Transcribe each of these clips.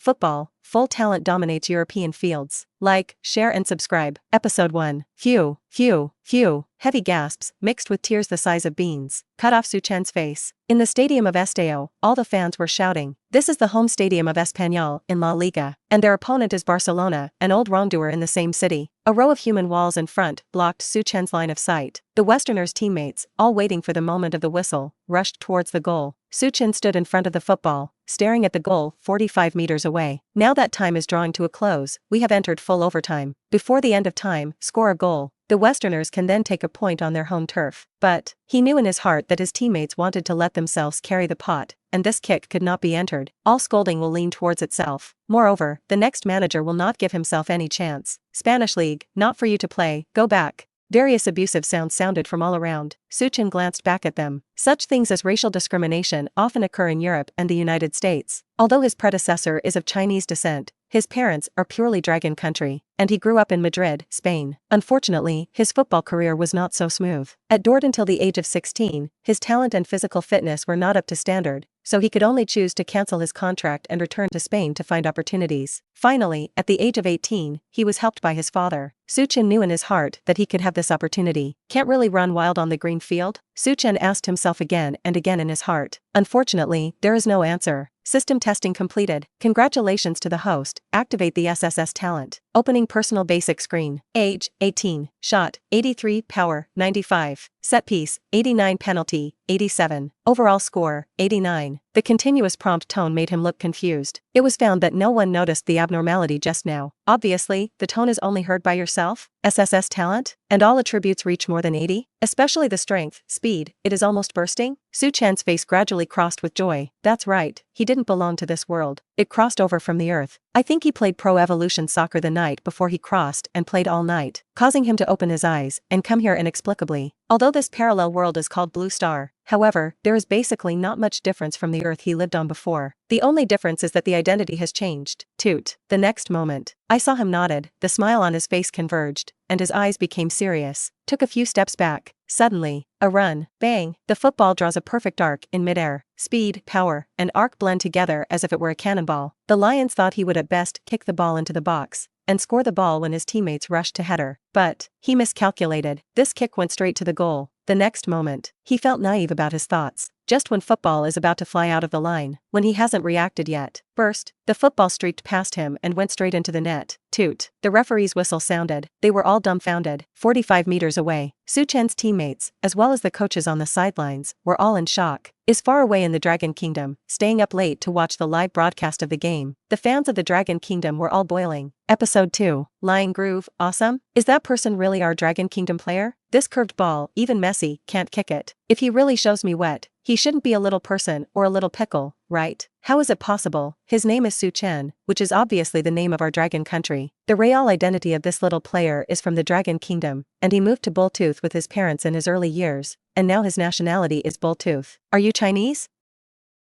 Football, full talent dominates European fields. Like, share and subscribe. Episode 1. Phew, phew, phew. Heavy gasps, mixed with tears the size of beans, cut off Su Chen's face. In the stadium of Esteo, all the fans were shouting. This is the home stadium of Espanyol in La Liga, and their opponent is Barcelona, an old wrongdoer in the same city. A row of human walls in front blocked Su Chen's line of sight. The Westerners' teammates, all waiting for the moment of the whistle, rushed towards the goal. Su Chen stood in front of the football, staring at the goal 45 meters away. Now that time is drawing to a close, we have entered full overtime. Before the end of time, score a goal. The Westerners can then take a point on their home turf. But he knew in his heart that his teammates wanted to let themselves carry the pot, and this kick could not be entered. All scolding will lean towards itself. Moreover, the next manager will not give himself any chance. Spanish League, not for you to play, go back. Various abusive sounds sounded from all around. Su Chen glanced back at them. Such things as racial discrimination often occur in Europe and the United States. Although his predecessor is of Chinese descent, his parents are purely Dragon country, and he grew up in Madrid, Spain. Unfortunately, his football career was not so smooth. Adored until the age of 16, his talent and physical fitness were not up to standard, so he could only choose to cancel his contract and return to Spain to find opportunities. Finally, at the age of 18, he was helped by his father. Su Chen knew in his heart that he could have this opportunity. Can't really run wild on the green field? Su Chen asked himself again and again in his heart. Unfortunately, there is no answer. System testing completed. Congratulations to the host. Activate the SSS talent. Opening personal basic screen. Age, 18. Shot, 83. Power, 95. Set piece, 89. Penalty, 87. Overall score, 89. The continuous prompt tone made him look confused. It was found that no one noticed the abnormality just now. Obviously, the tone is only heard by yourself. SSS talent? And all attributes reach more than 80? Especially the strength, speed, it is almost bursting? Su Chen's face gradually crossed with joy. That's right, he didn't belong to this world. It crossed over from the earth. I think he played Pro Evolution Soccer the night before he crossed and played all night, causing him to open his eyes and come here inexplicably. Although this parallel world is called Blue Star, however, there is basically not much difference from the earth he lived on before. The only difference is that the identity has changed. Toot. The next moment, I saw him nodded, the smile on his face converged, and his eyes became serious. Took a few steps back. Suddenly, a run, bang, the football draws a perfect arc in midair. Speed, power, and arc blend together as if it were a cannonball. The Lions thought he would at best kick the ball into the box and score the ball when his teammates rushed to header. But he miscalculated. This kick went straight to the goal. The next moment, he felt naive about his thoughts. Just when football is about to fly out of the line, when he hasn't reacted yet. Burst, the football streaked past him and went straight into the net. Toot. The referee's whistle sounded. They were all dumbfounded. 45 meters away, Su Chen's teammates, as well as the coaches on the sidelines, were all in shock. Is far away in the Dragon Kingdom, staying up late to watch the live broadcast of the game. The fans of the Dragon Kingdom were all boiling. Episode 2. Lying Groove, awesome? Is that person really our Dragon Kingdom player? This curved ball, even Messi, can't kick it. If he really shows me wet, he shouldn't be a little person or a little pickle, right? How is it possible? His name is Su Chen, which is obviously the name of our Dragon country. The real identity of this little player is from the Dragon Kingdom, and he moved to Bulltooth with his parents in his early years, and now his nationality is Bulltooth. Are you Chinese?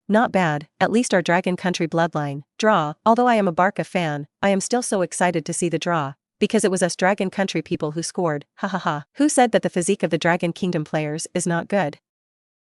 Not bad, at least our Dragon country bloodline. Draw. Although I am a Barca fan, I am still so excited to see the draw. Because it was us Dragon country people who scored, ha ha ha. Who said that the physique of the Dragon Kingdom players is not good?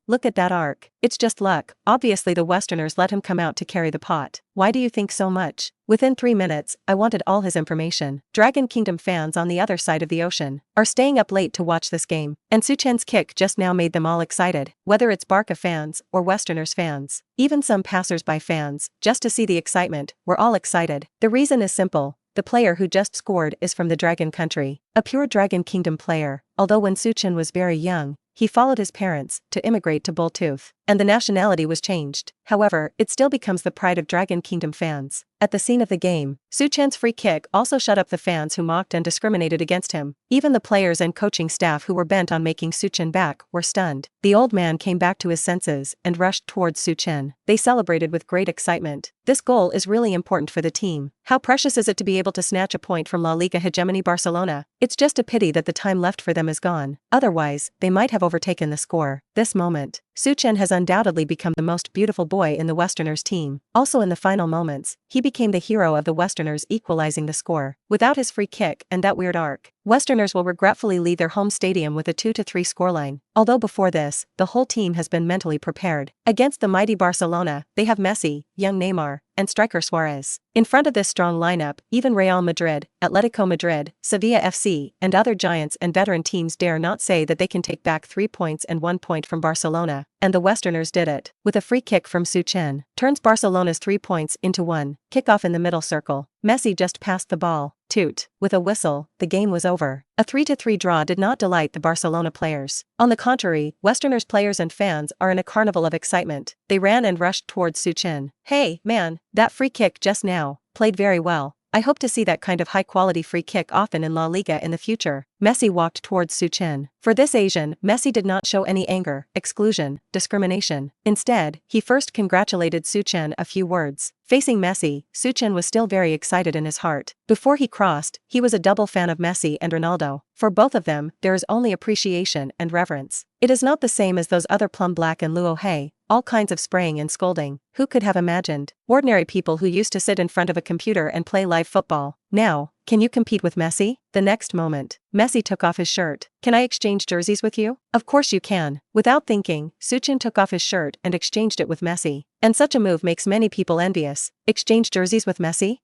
Look at that arc. It's just luck. Obviously the Westerners let him come out to carry the pot. Why do you think so much? Within 3 minutes, I wanted all his information. Dragon Kingdom fans on the other side of the ocean are staying up late to watch this game, and Su Chen's kick just now made them all excited, whether it's Barca fans or Westerners fans. Even some passers-by fans, just to see the excitement, were all excited. The reason is simple. The player who just scored is from the Dragon country, a pure Dragon Kingdom player, although when Su Chen was very young, he followed his parents to immigrate to Bulltooth, and the nationality was changed. However, it still becomes the pride of Dragon Kingdom fans. At the scene of the game, Su Chen's free kick also shut up the fans who mocked and discriminated against him. Even the players and coaching staff who were bent on making Su Chen back were stunned. The old man came back to his senses and rushed towards Su Chen. They celebrated with great excitement. This goal is really important for the team. How precious is it to be able to snatch a point from La Liga hegemony Barcelona? It's just a pity that the time left for them is gone. Otherwise, they might have overtaken the score. This moment, Su Chen has undoubtedly become the most beautiful boy in the Westerners team. Also in the final moments, he became the hero of the Westerners, equalizing the score. Without his free kick and that weird arc, Westerners will regretfully leave their home stadium with a 2-3 scoreline. Although before this, the whole team has been mentally prepared. Against the mighty Barcelona, they have Messi, young Neymar, and striker Suarez. In front of this strong lineup, even Real Madrid, Atletico Madrid, Sevilla FC, and other giants and veteran teams dare not say that they can take back 3 points and 1 point from Barcelona, and the Westerners did it, with a free kick from Su Chen. Turns Barcelona's 3 points into 1. Kickoff in the middle circle. Messi just passed the ball. Toot. With a whistle, the game was over. A 3-3 draw did not delight the Barcelona players. On the contrary, Westerners players and fans are in a carnival of excitement. They ran and rushed towards Su Chen. "Hey, man, that free kick just now, played very well. I hope to see that kind of high-quality free kick often in La Liga in the future." Messi walked towards Su Chen. For this Asian, Messi did not show any anger, exclusion, discrimination. Instead, he first congratulated Su Chen a few words. Facing Messi, Su Chen was still very excited in his heart. Before he crossed, he was a double fan of Messi and Ronaldo. For both of them, there is only appreciation and reverence. It is not the same as those other Plum Black and Luo Hey, all kinds of spraying and scolding. Who could have imagined? Ordinary people who used to sit in front of a computer and play live football. Now, can you compete with Messi? The next moment, Messi took off his shirt. "Can I exchange jerseys with you?" "Of course you can." Without thinking, Su Chen took off his shirt and exchanged it with Messi. And such a move makes many people envious. Exchange jerseys with Messi?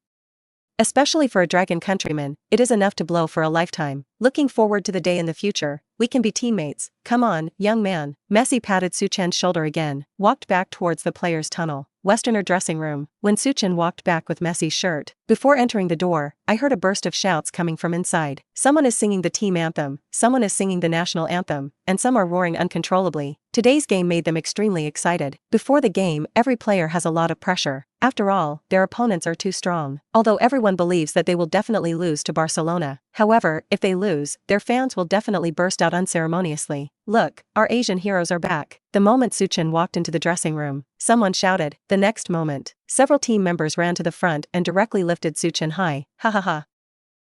Especially for a dragon countryman, it is enough to blow for a lifetime. Looking forward to the day in the future, we can be teammates. Come on, young man. Messi patted Su Chen's shoulder again, walked back towards the players' tunnel. Westerner dressing room. When Su Chen walked back with Messi's shirt, before entering the door, I heard a burst of shouts coming from inside. Someone is singing the team anthem, someone is singing the national anthem, and some are roaring uncontrollably. Today's game made them extremely excited. Before the game, every player has a lot of pressure. After all, their opponents are too strong. Although everyone believes that they will definitely lose to Barcelona. However, if they lose, their fans will definitely burst out unceremoniously. "Look, our Asian heroes are back." The moment Su Chen walked into the dressing room, someone shouted. The next moment, several team members ran to the front and directly lifted Su Chen high. "Ha ha ha.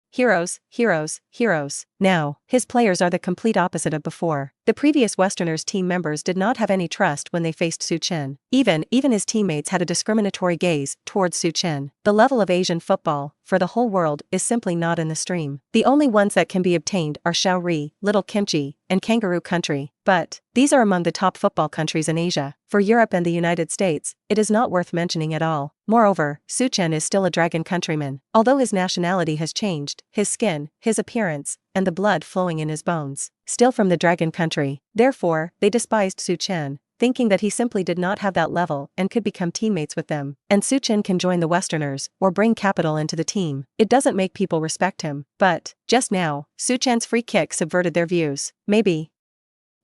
Heroes, heroes, heroes." Now, his players are the complete opposite of before. The previous Westerners team members did not have any trust when they faced Su Chen. Even his teammates had a discriminatory gaze towards Su Chen. The level of Asian football, for the whole world, is simply not in the stream. The only ones that can be obtained are Shaori, Little Kimchi, and Kangaroo Country. But these are among the top football countries in Asia. For Europe and the United States, it is not worth mentioning at all. Moreover, Su Chen is still a dragon countryman. Although his nationality has changed, his skin, his appearance, and the blood flowing in his bones, still from the dragon country. Therefore, they despised Su Chen, thinking that he simply did not have that level and could become teammates with them. And Su Chen can join the Westerners, or bring capital into the team. It doesn't make people respect him. But, just now, Su Chen's free kick subverted their views. Maybe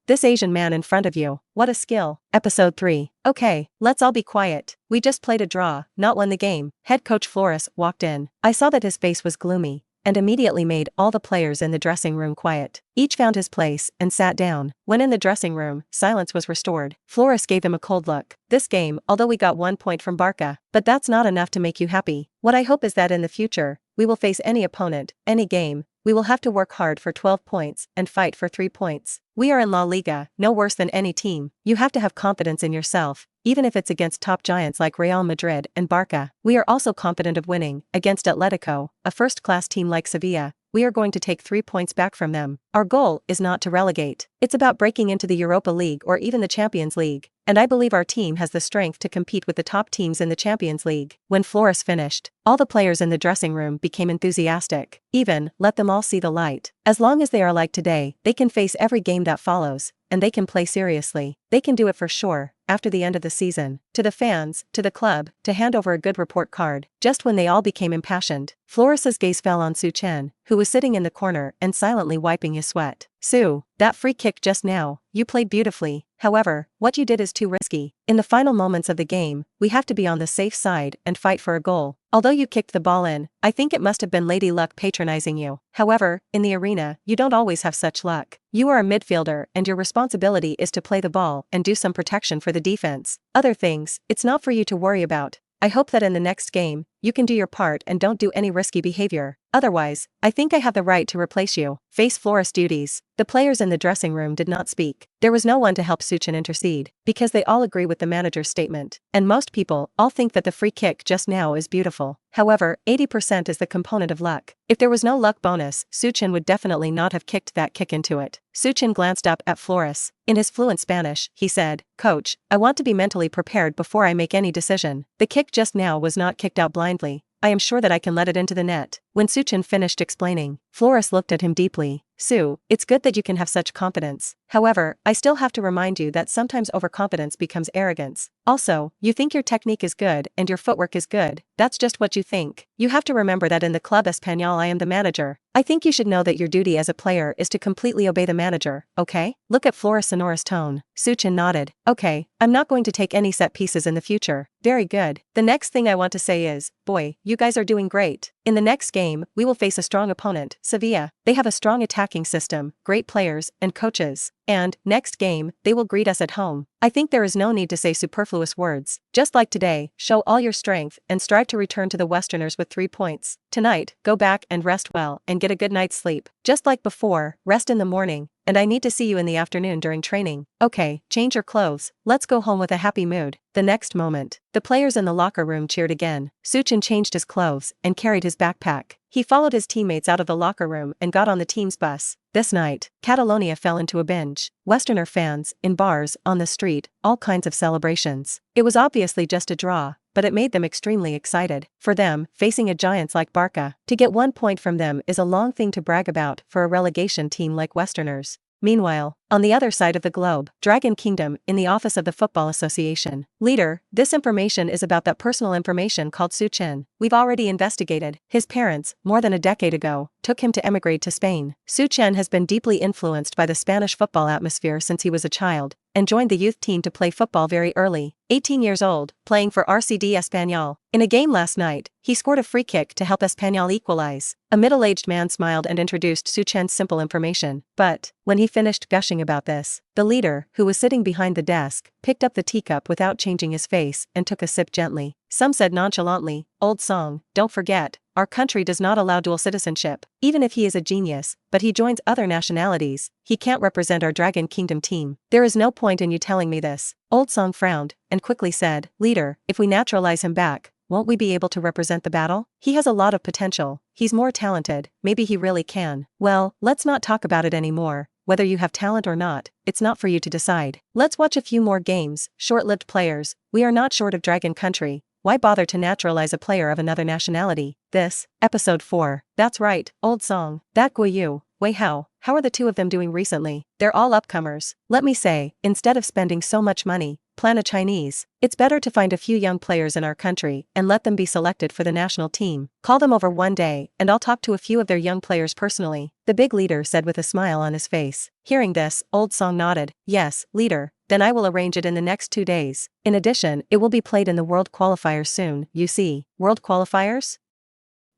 this Asian man in front of you, what a skill. Episode 3. Okay, let's all be quiet. We just played a draw, not won the game. Head coach Flores walked in. I saw that his face was gloomy, and immediately made all the players in the dressing room quiet. Each found his place and sat down. When in the dressing room, silence was restored. Flores gave them a cold look. "This game, although we got 1 point from Barca, but that's not enough to make you happy. What I hope is that in the future, we will face any opponent, any game, we will have to work hard for 12 points and fight for 3 points. We are in La Liga, no worse than any team. You have to have confidence in yourself, even if it's against top giants like Real Madrid and Barca. We are also confident of winning against Atletico, a first-class team like Sevilla. We are going to take 3 points back from them. Our goal is not to relegate. It's about breaking into the Europa League or even the Champions League. And I believe our team has the strength to compete with the top teams in the Champions League." When Flores finished, all the players in the dressing room became enthusiastic. Even, let them all see the light. As long as they are like today, they can face every game that follows, and they can play seriously. They can do it for sure, after the end of the season. To the fans, to the club, to hand over a good report card. Just when they all became impassioned, Flores's gaze fell on Su Chen, who was sitting in the corner and silently wiping his sweat. "Su, that free kick just now, you played beautifully. However, what you did is too risky. In the final moments of the game, we have to be on the safe side and fight for a goal. Although you kicked the ball in, I think it must have been Lady Luck patronizing you. However, in the arena, you don't always have such luck. You are a midfielder and your responsibility is to play the ball and do some protection for the defense. Other things, it's not for you to worry about. I hope that in the next game, you can do your part and don't do any risky behavior. Otherwise, I think I have the right to replace you. Face florist duties. The players in the dressing room did not speak. There was no one to help Su Chen intercede, because they all agree with the manager's statement. And most people all think that the free kick just now is beautiful. However, 80% is the component of luck. If there was no luck bonus, Su Chen would definitely not have kicked that kick into it. Su Chen glanced up at Flores. In his fluent Spanish, he said, "Coach, I want to be mentally prepared before I make any decision. The kick just now was not kicked out blindly. I am sure that I can let it into the net." When Su Chen finished explaining, Flores looked at him deeply. "Su, it's good that you can have such confidence. However, I still have to remind you that sometimes overconfidence becomes arrogance. Also, you think your technique is good and your footwork is good. That's just what you think. You have to remember that in the Club Español I am the manager. I think you should know that your duty as a player is to completely obey the manager, okay?" Look at Flores' sonorous tone. Su Chen nodded. "Okay, I'm not going to take any set pieces in the future." "Very good. The next thing I want to say is, boy, you guys are doing great. In the next game, we will face a strong opponent, Sevilla. They have a strong attacking system, great players, and coaches. And, next game, they will greet us at home. I think there is no need to say superfluous words. Just like today, show all your strength and strive to return to the Westerners with 3 points. Tonight, go back and rest well and get a good night's sleep. Just like before, rest in the morning, and I need to see you in the afternoon during training. Okay, change your clothes. Let's go home with a happy mood." The next moment, the players in the locker room cheered again. Su Chen changed his clothes and carried his backpack. He followed his teammates out of the locker room and got on the team's bus. This night, Catalonia fell into a binge. Westerner fans, in bars, on the street, all kinds of celebrations. It was obviously just a draw, but it made them extremely excited. For them, facing a giants like Barca, to get 1 point from them is a long thing to brag about for a relegation team like Westerners. Meanwhile, on the other side of the globe, Dragon Kingdom, in the office of the Football Association. "Leader, this information is about that personal information called Su Chen. We've already investigated. His parents, more than a decade ago, took him to emigrate to Spain. Su Chen has been deeply influenced by the Spanish football atmosphere since he was a child, and joined the youth team to play football very early. 18 years old, playing for RCD Español. In a game last night, he scored a free kick to help Español equalize." A middle-aged man smiled and introduced Su Chen's simple information. But, when he finished gushing about this, the leader, who was sitting behind the desk, picked up the teacup without changing his face and took a sip gently. Some said nonchalantly, "Old song, don't forget, our country does not allow dual citizenship. Even if he is a genius, but he joins other nationalities, he can't represent our Dragon Kingdom team. There is no point in you telling me this." Old Song frowned, and quickly said, "Leader, if we naturalize him back, won't we be able to represent the battle? He has a lot of potential, he's more talented, maybe he really can." "Well, let's not talk about it anymore. Whether you have talent or not, it's not for you to decide. Let's watch a few more games, short-lived players. We are not short of Dragon Country. Why bother to naturalize a player of another nationality?" This, Episode 4. That's right, Old Song. That Guiyu. Wei how are the two of them doing recently? They're all upcomers. Let me say, instead of spending so much money, plan a Chinese. It's better to find a few young players in our country and let them be selected for the national team. Call them over one day, and I'll talk to a few of their young players personally, the big leader said with a smile on his face. Hearing this, Old Song nodded. "Yes, leader, then I will arrange it in the next 2 days. In addition, it will be played in the World Qualifiers soon, you see." World Qualifiers?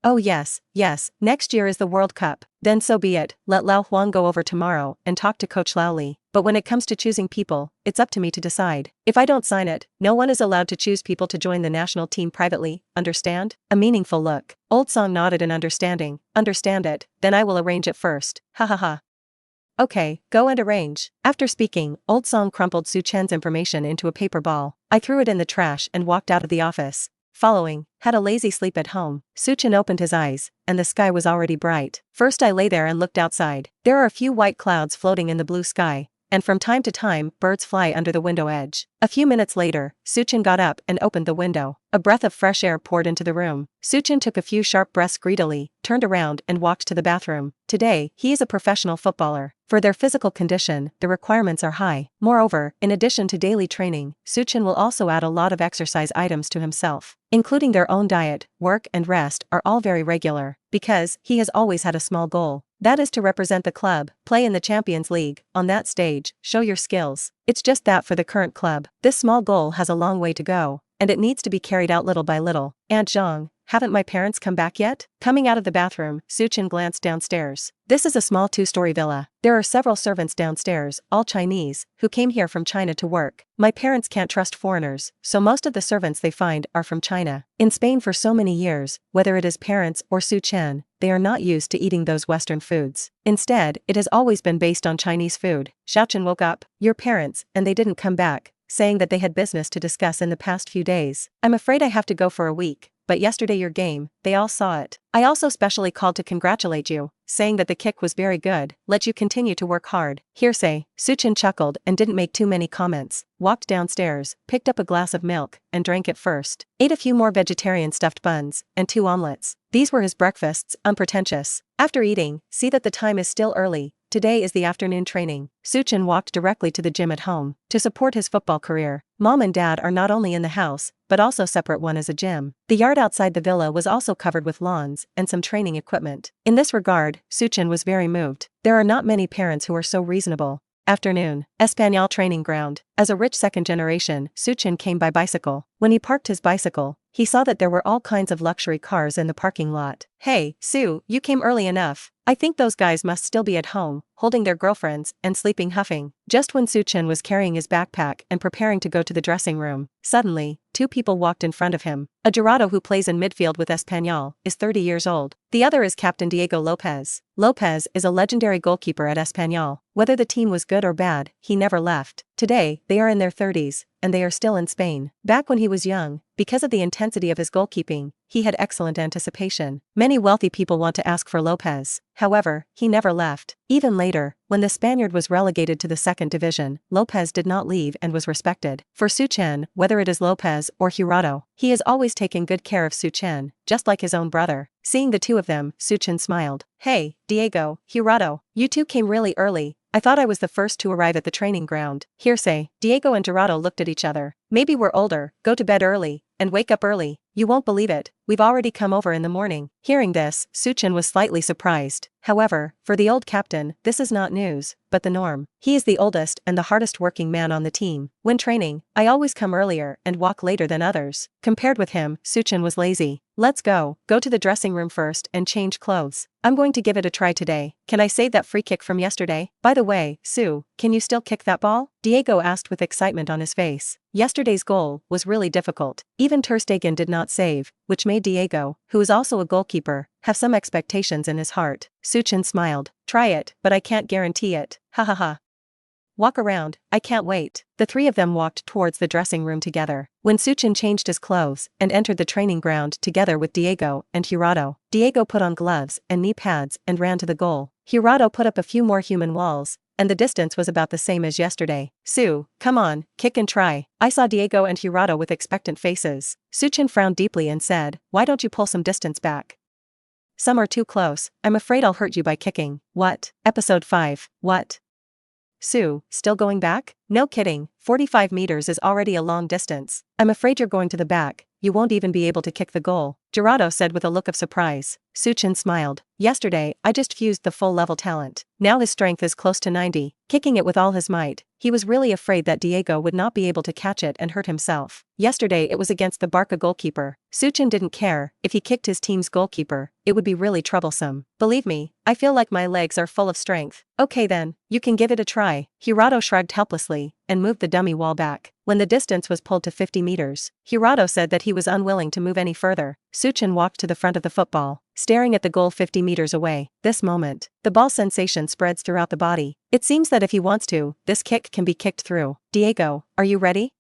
"Oh yes, next year is the World Cup." "Then so be it, let Lao Huang go over tomorrow and talk to Coach Lao Li. But when it comes to choosing people, it's up to me to decide. If I don't sign it, no one is allowed to choose people to join the national team privately, understand?" A meaningful look. Old Song nodded in understanding. "Understand it, then I will arrange it first. Ha ha ha. Okay, go and arrange." After speaking, Old Song crumpled Su Chen's information into a paper ball. I threw it in the trash and walked out of the office. Following, had a lazy sleep at home. Su Chen opened his eyes, and the sky was already bright. First I lay there and looked outside. There are a few white clouds floating in the blue sky, and from time to time, birds fly under the window edge. A few minutes later, Su Chen got up and opened the window. A breath of fresh air poured into the room. Su Chen took a few sharp breaths greedily, turned around and walked to the bathroom. Today, he is a professional footballer. For their physical condition, the requirements are high. Moreover, in addition to daily training, Su Chen will also add a lot of exercise items to himself, including their own diet, work and rest are all very regular, because he has always had a small goal. That is to represent the club, play in the Champions League, on that stage, show your skills. It's just that for the current club, this small goal has a long way to go, and it needs to be carried out little by little. Aunt Zhang, haven't my parents come back yet? Coming out of the bathroom, Su Chen glanced downstairs. This is a small two-story villa. There are several servants downstairs, all Chinese, who came here from China to work. My parents can't trust foreigners, so most of the servants they find are from China. In Spain for so many years, whether it is parents or Su Chen, they are not used to eating those Western foods. Instead, it has always been based on Chinese food. Su Chen woke up. Your parents, and they didn't come back, saying that they had business to discuss in the past few days. I'm afraid I have to go for a week, but yesterday your game, they all saw it. I also specially called to congratulate you, saying that the kick was very good, let you continue to work hard. Hearsay. Su Chen chuckled and didn't make too many comments, walked downstairs, picked up a glass of milk, and drank it first. Ate a few more vegetarian stuffed buns, and 2 omelets. These were his breakfasts, unpretentious. After eating, see that the time is still early. Today is the afternoon training. Su Chen walked directly to the gym at home, to support his football career. Mom and dad are not only in the house, but also separate one as a gym. The yard outside the villa was also covered with lawns, and some training equipment. In this regard, Su Chen was very moved. There are not many parents who are so reasonable. Afternoon, Español training ground. As a rich second generation, Su Chen came by bicycle. When he parked his bicycle, he saw that there were all kinds of luxury cars in the parking lot. Hey, Su, you came early enough. I think those guys must still be at home, holding their girlfriends, and sleeping huffing. Just when Su Chen was carrying his backpack and preparing to go to the dressing room, suddenly, 2 people walked in front of him. A Jurado who plays in midfield with Español is 30 years old. The other is Captain Diego Lopez. Lopez is a legendary goalkeeper at Español. Whether the team was good or bad, he never left. Today, they are in their 30s, and they are still in Spain. Back when he was young, because of the intensity of his goalkeeping, he had excellent anticipation. Many wealthy people want to ask for Lopez. However, he never left. Even later, when the Spaniard was relegated to the 2nd division, Lopez did not leave and was respected. For Su Chen, whether it is Lopez or Jurado, he has always taken good care of Su Chen, just like his own brother. Seeing the 2 of them, Su Chen smiled. Hey, Diego, Jurado, you 2 came really early. I thought I was the first to arrive at the training ground. Hearsay. Diego and Jurado looked at each other. Maybe we're older, go to bed early, and wake up early. You won't believe it, we've already come over in the morning. Hearing this, Su Chen was slightly surprised. However, for the old captain, this is not news, but the norm. He is the oldest and the hardest working man on the team. When training, I always come earlier and walk later than others. Compared with him, Su Chen was lazy. Let's go to the dressing room first and change clothes. I'm going to give it a try today. Can I save that free kick from yesterday? By the way, Su, can you still kick that ball? Diego asked with excitement on his face. Yesterday's goal was really difficult. Even Ter Stegen did not save, which made Diego, who is also a goalkeeper, have some expectations in his heart. Su Chen smiled. Try it, but I can't guarantee it. Ha ha ha. Walk around, I can't wait. The 3 of them walked towards the dressing room together. When Su Chen changed his clothes and entered the training ground together with Diego and Jurado, Diego put on gloves and knee pads and ran to the goal. Jurado put up a few more human walls, and the distance was about the same as yesterday. Su, come on, kick and try. I saw Diego and Jurado with expectant faces. Su Chen frowned deeply and said, why don't you pull some distance back? Some are too close, I'm afraid I'll hurt you by kicking. What? Episode 5. What? Su, still going back? No kidding, 45 meters is already a long distance. I'm afraid you're going to the back, you won't even be able to kick the goal, Jurado said with a look of surprise. Su Chen smiled. Yesterday, I just fused the full level talent. Now his strength is close to 90, kicking it with all his might. He was really afraid that Diego would not be able to catch it and hurt himself. Yesterday it was against the Barca goalkeeper. Su Chen didn't care, if he kicked his team's goalkeeper, it would be really troublesome. Believe me, I feel like my legs are full of strength. Okay then, you can give it a try. Jurado shrugged helplessly, and moved the dummy wall back. When the distance was pulled to 50 meters, Jurado said that he was unwilling to move any further. Su Chen walked to the front of the football, staring at the goal 50 meters away. This moment, the ball sensation spreads throughout the body. It seems that if he wants to, this kick can be kicked through. Diego, are you ready?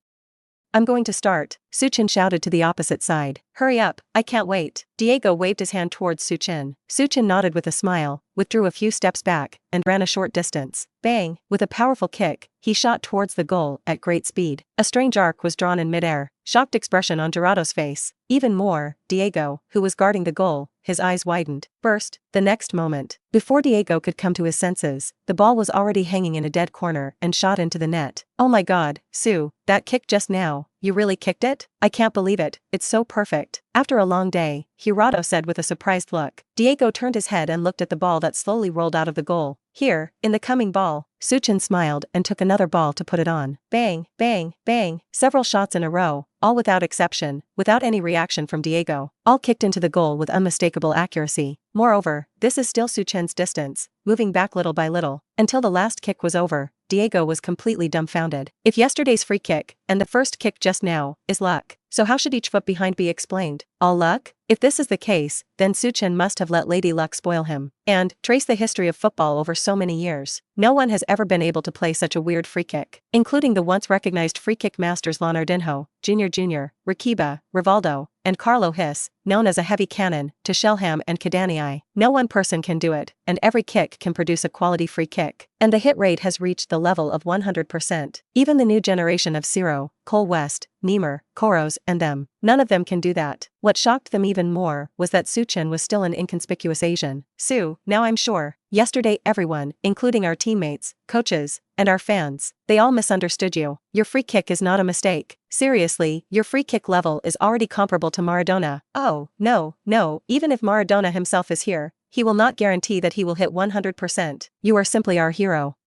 I'm going to start, Su Chen shouted to the opposite side. Hurry up, I can't wait. Diego waved his hand towards Su Chen. Su Chen nodded with a smile, withdrew a few steps back, and ran a short distance. Bang! With a powerful kick, he shot towards the goal at great speed. A strange arc was drawn in midair. Shocked expression on Jurado's face. Even more, Diego, who was guarding the goal, his eyes widened. Burst. The next moment, before Diego could come to his senses, the ball was already hanging in a dead corner and shot into the net. Oh my god, Su, that kick just now, you really kicked it? I can't believe it, it's so perfect. After a long day, Jurado said with a surprised look. Diego turned his head and looked at the ball that slowly rolled out of the goal. Here, in the coming ball. Su Chen smiled and took another ball to put it on. Bang, bang, bang, several shots in a row, all without exception, without any reaction from Diego, all kicked into the goal with unmistakable accuracy. Moreover, this is still Su Chen's distance, moving back little by little, until the last kick was over. Diego was completely dumbfounded. If yesterday's free kick, and the first kick just now, is luck, so how should each foot behind be explained? All luck? If this is the case, then Su Chen must have let Lady Luck spoil him. And, trace the history of football over so many years. No one has ever been able to play such a weird free kick, including the once recognized free kick masters Ronaldinho, Jr., Rakiba, Rivaldo, and Carlo Hiss, known as a heavy cannon, to Shellham and Kadani. No one person can do it, and every kick can produce a quality free kick. And the hit rate has reached the level of 100%. Even the new generation of Ciro, Cole West, Neymar, Koros, and them. None of them can do that. What shocked them even more was that Su Chen was still an inconspicuous Asian. Su, now I'm sure. Yesterday everyone, including our teammates, coaches, and our fans, they all misunderstood you. Your free kick is not a mistake. Seriously, your free kick level is already comparable to Maradona. Oh, no, even if Maradona himself is here, he will not guarantee that he will hit 100%. You are simply our hero.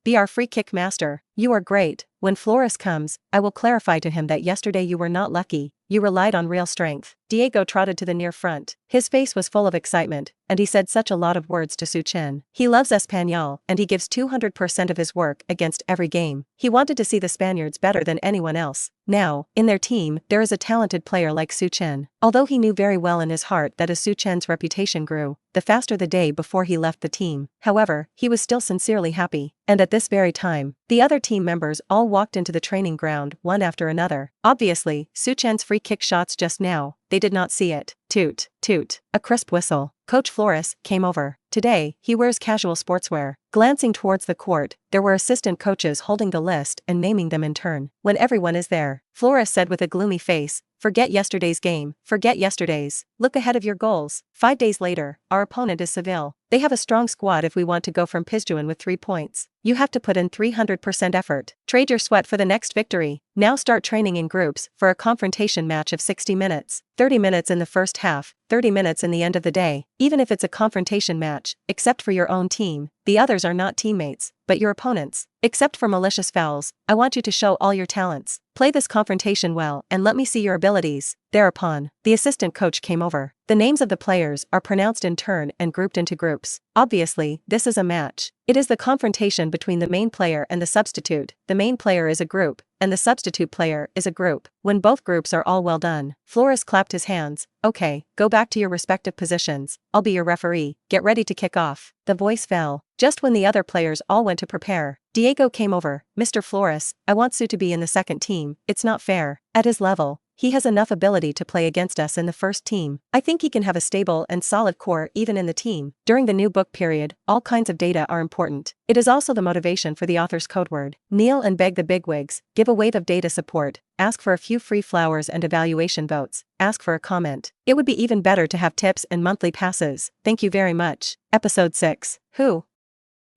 Be our free kick master. You are great. When Flores comes, I will clarify to him that yesterday you were not lucky, you relied on real strength. Diego trotted to the near front. His face was full of excitement, and he said such a lot of words to Su Chen. He loves Espanyol, and he gives 200% of his work against every game. He wanted to see the Spaniards better than anyone else. Now, in their team, there is a talented player like Su Chen. Although he knew very well in his heart that as Su Chen's reputation grew, the faster the day before he left the team. However, he was still sincerely happy. And at this very time, the other team members all walked into the training ground one after another. Obviously, Su Chen's free kick shots just now, they did not see it. Toot, toot, a crisp whistle. Coach Flores came over. Today, he wears casual sportswear. Glancing towards the court, there were assistant coaches holding the list and naming them in turn. When everyone is there, Flores said with a gloomy face, "Forget yesterday's game, forget yesterday's. Look ahead of your goals." 5 days later, our opponent is Seville. They have a strong squad if we want to go from Pizjuan with 3 points. You have to put in 300% effort. Trade your sweat for the next victory. Now start training in groups for a confrontation match of 60 minutes. 30 minutes in the first half, 30 minutes in the end of the day. Even if it's a confrontation match, except for your own team, the others are not teammates, but your opponents. Except for malicious fouls, I want you to show all your talents. Play this confrontation well and let me see your abilities. Thereupon, the assistant coach came over. The names of the players are pronounced in turn and grouped into groups. Obviously, this is a match. It is the confrontation between the main player and the substitute. The main player is a group, and the substitute player is a group. When both groups are all well done, Flores clapped his hands. Okay, go back to your respective positions. I'll be your referee. Get ready to kick off. The voice fell. Just when the other players all went to prepare, Diego came over. Mr. Flores, I want Su to be in the second team. It's not fair. At his level, he has enough ability to play against us in the first team. I think he can have a stable and solid core even in the team. During the new book period, all kinds of data are important. It is also the motivation for the author's code word. Kneel and beg the bigwigs, give a wave of data support, ask for a few free flowers and evaluation votes, ask for a comment. It would be even better to have tips and monthly passes. Thank you very much. Episode 6. Who?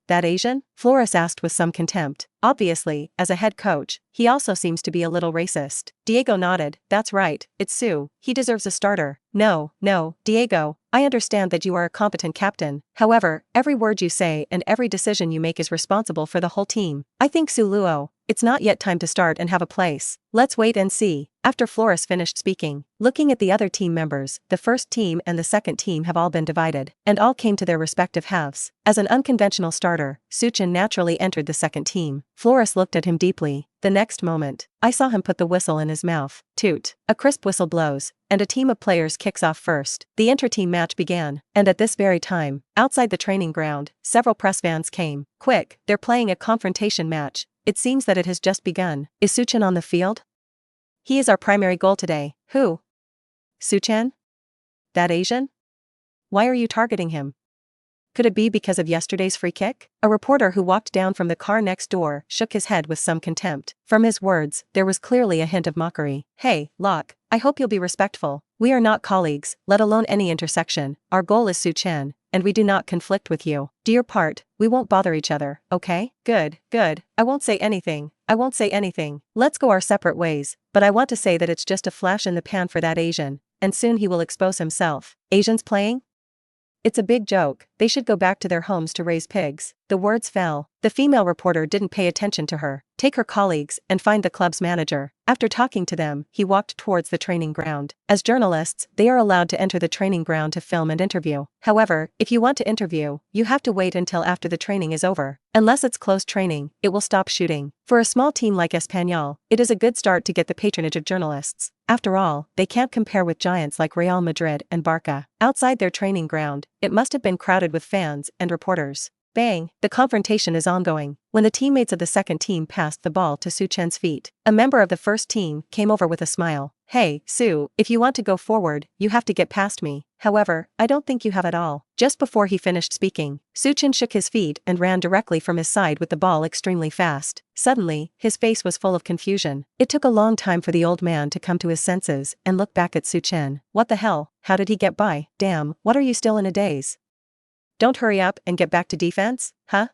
That Asian? Flores asked with some contempt. Obviously, as a head coach, he also seems to be a little racist. Diego nodded. That's right, it's Su. He deserves a starter. No, Diego, I understand that you are a competent captain. However, every word you say and every decision you make is responsible for the whole team. I think Su Luo, it's not yet time to start and have a place. Let's wait and see. After Flores finished speaking, looking at the other team members, the first team and the second team have all been divided, and all came to their respective halves. As an unconventional starter, Su Chen naturally entered the second team. Flores looked at him deeply. The next moment, I saw him put the whistle in his mouth. Toot. A crisp whistle blows, and a team of players kicks off first. The inter-team match began, and at this very time, outside the training ground, several press vans came. Quick, they're playing a confrontation match. It seems that it has just begun. Is Su Chen on the field? He is our primary goal today. Who? Su Chen? That Asian? Why are you targeting him? Could it be because of yesterday's free kick? A reporter who walked down from the car next door shook his head with some contempt. From his words, there was clearly a hint of mockery. Hey, Locke, I hope you'll be respectful. We are not colleagues, let alone any intersection. Our goal is Su Chen, and we do not conflict with you. Do your part, we won't bother each other, okay? Good. I won't say anything. Let's go our separate ways, but I want to say that it's just a flash in the pan for that Asian, and soon he will expose himself. Asians playing? It's a big joke, they should go back to their homes to raise pigs. The words fell. The female reporter didn't pay attention to her. Take her colleagues and find the club's manager. After talking to them, he walked towards the training ground. As journalists, they are allowed to enter the training ground to film and interview. However, if you want to interview, you have to wait until after the training is over. Unless it's closed training, it will stop shooting. For a small team like Espanyol, it is a good start to get the patronage of journalists. After all, they can't compare with giants like Real Madrid and Barca. Outside their training ground, it must have been crowded with fans and reporters. Bang! The confrontation is ongoing. When the teammates of the second team passed the ball to Su Chen's feet, a member of the first team came over with a smile. Hey, Su, if you want to go forward, you have to get past me. However, I don't think you have at all. Just before he finished speaking, Su Chen shook his feet and ran directly from his side with the ball extremely fast. Suddenly, his face was full of confusion. It took a long time for the old man to come to his senses and look back at Su Chen. What the hell? How did he get by? Damn, what are you still in a daze? Don't hurry up and get back to defense, huh?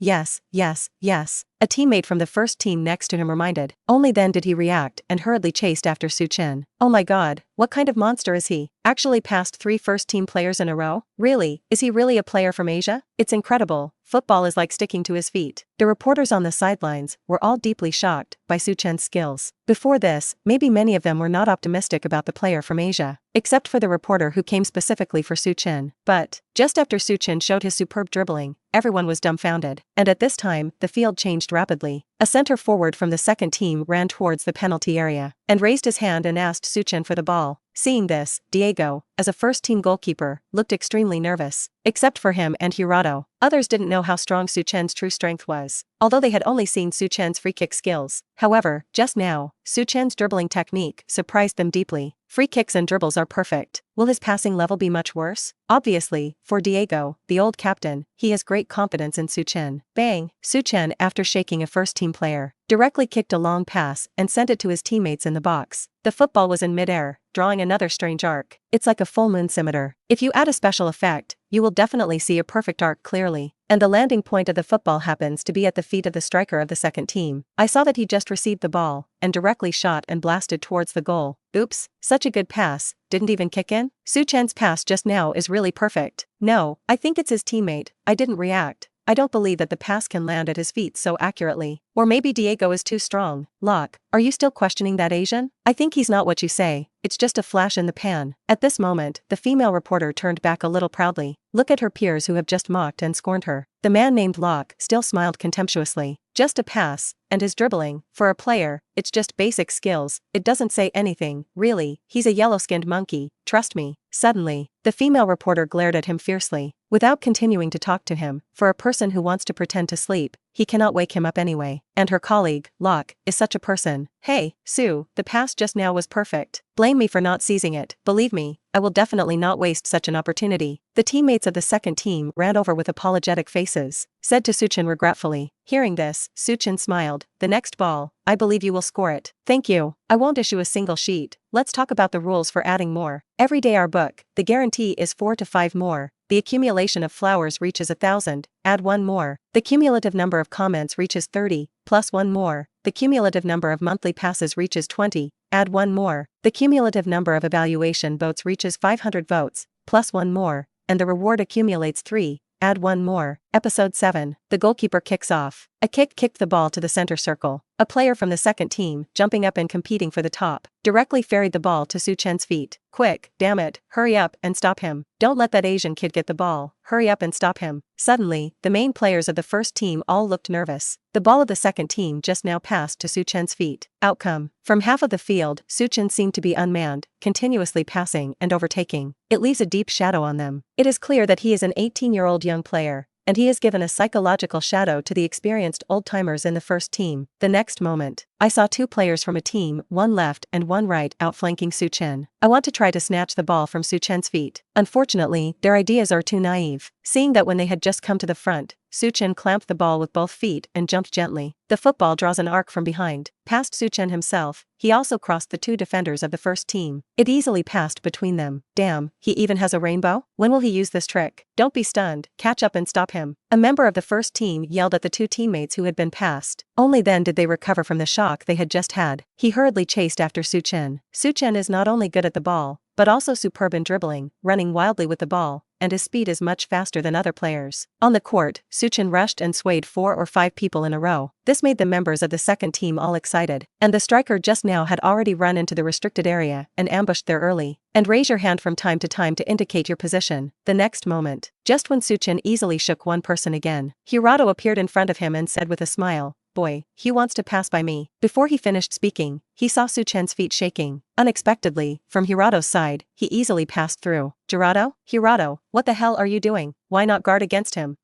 Yes, yes, yes, a teammate from the first team next to him reminded. Only then did he react and hurriedly chased after Su Chen. Oh my god, what kind of monster is he? Actually passed 3 first-team players in a row? Really? Is he really a player from Asia? It's incredible. Football is like sticking to his feet. The reporters on the sidelines were all deeply shocked by Su Chen's skills. Before this, maybe many of them were not optimistic about the player from Asia, except for the reporter who came specifically for Su Chen. But, just after Su Chen showed his superb dribbling, everyone was dumbfounded. And at this time, the field changed rapidly. A center forward from the second team ran towards the penalty area and raised his hand and asked Su Chen for the ball. Seeing this, Diego, as a first-team goalkeeper, looked extremely nervous. Except for him and Hirado, others didn't know how strong Su Chen's true strength was, although they had only seen Su Chen's free kick skills. However, just now, Su Chen's dribbling technique surprised them deeply. Free kicks and dribbles are perfect. Will his passing level be much worse? Obviously, for Diego, the old captain, he has great confidence in Su Chen. Bang! Su Chen, after shaking a first-team player, directly kicked a long pass and sent it to his teammates in the box. The football was in mid-air, drawing another strange arc. It's like a full moon scimitar. If you add a special effect, you will definitely see a perfect arc clearly. And the landing point of the football happens to be at the feet of the striker of the second team. I saw that he just received the ball and directly shot and blasted towards the goal. Oops, such a good pass, didn't even kick in? Su Chen's pass just now is really perfect. No, I think it's his teammate. I didn't react. I don't believe that the pass can land at his feet so accurately. Or maybe Diego is too strong. Locke, are you still questioning that Asian? I think he's not what you say, it's just a flash in the pan. At this moment, the female reporter turned back a little proudly. Look at her peers who have just mocked and scorned her. The man named Locke still smiled contemptuously. Just a pass, and his dribbling, for a player, it's just basic skills, it doesn't say anything, really, he's a yellow-skinned monkey, trust me. Suddenly, the female reporter glared at him fiercely, without continuing to talk to him. For a person who wants to pretend to sleep, he cannot wake him up anyway. And her colleague, Locke, is such a person. Hey, Su, the pass just now was perfect. Blame me for not seizing it. Believe me, I will definitely not waste such an opportunity. The teammates of the second team ran over with apologetic faces, said to Su Chen regretfully. Hearing this, Su Chen smiled. The next ball, I believe you will score it. Thank you. I won't issue a single sheet. Let's talk about the rules for adding more. Every day our book, the guarantee is 4 to 5 more. The accumulation of flowers reaches 1,000, add 1 more. The cumulative number of comments reaches 30, plus 1 more. The cumulative number of monthly passes reaches 20, add 1 more. The cumulative number of evaluation votes reaches 500 votes, plus 1 more. And the reward accumulates 3, add 1 more. Episode 7. The goalkeeper kicks off. A kick kicked the ball to the center circle. A player from the second team, jumping up and competing for the top, directly ferried the ball to Su Chen's feet. Quick, damn it, hurry up and stop him. Don't let that Asian kid get the ball. Hurry up and stop him. Suddenly, the main players of the first team all looked nervous. The ball of the second team just now passed to Su Chen's feet. Outcome. From half of the field, Su Chen seemed to be unmanned, continuously passing and overtaking. It leaves a deep shadow on them. It is clear that he is an 18-year-old young player, and he has given a psychological shadow to the experienced old-timers in the first team. The next moment, I saw 2 players from a team, one left and one right, outflanking Su Chen. I want to try to snatch the ball from Su Chen's feet. Unfortunately, their ideas are too naive. Seeing that when they had just come to the front, Su Chen clamped the ball with both feet and jumped gently. The football draws an arc from behind, past Su Chen himself. He also crossed the 2 defenders of the first team. It easily passed between them. Damn, he even has a rainbow? When will he use this trick? Don't be stunned, catch up and stop him. A member of the first team yelled at the 2 teammates who had been passed. Only then did they recover from the shock they had just had. He hurriedly chased after Su Chen. Su Chen is not only good at the ball, but also superb in dribbling, running wildly with the ball, and his speed is much faster than other players. On the court, Su Chen rushed and swayed 4 or 5 people in a row. This made the members of the second team all excited, and the striker just now had already run into the restricted area and ambushed there early. And raise your hand from time to indicate your position. The next moment, just when Su Chen easily shook one person again, Ronaldo appeared in front of him and said with a smile, "Boy, he wants to pass by me." Before he finished speaking, he saw Su Chen's feet shaking. Unexpectedly, from Ronaldo's side, he easily passed through. Ronaldo, what the hell are you doing? Why not guard against him?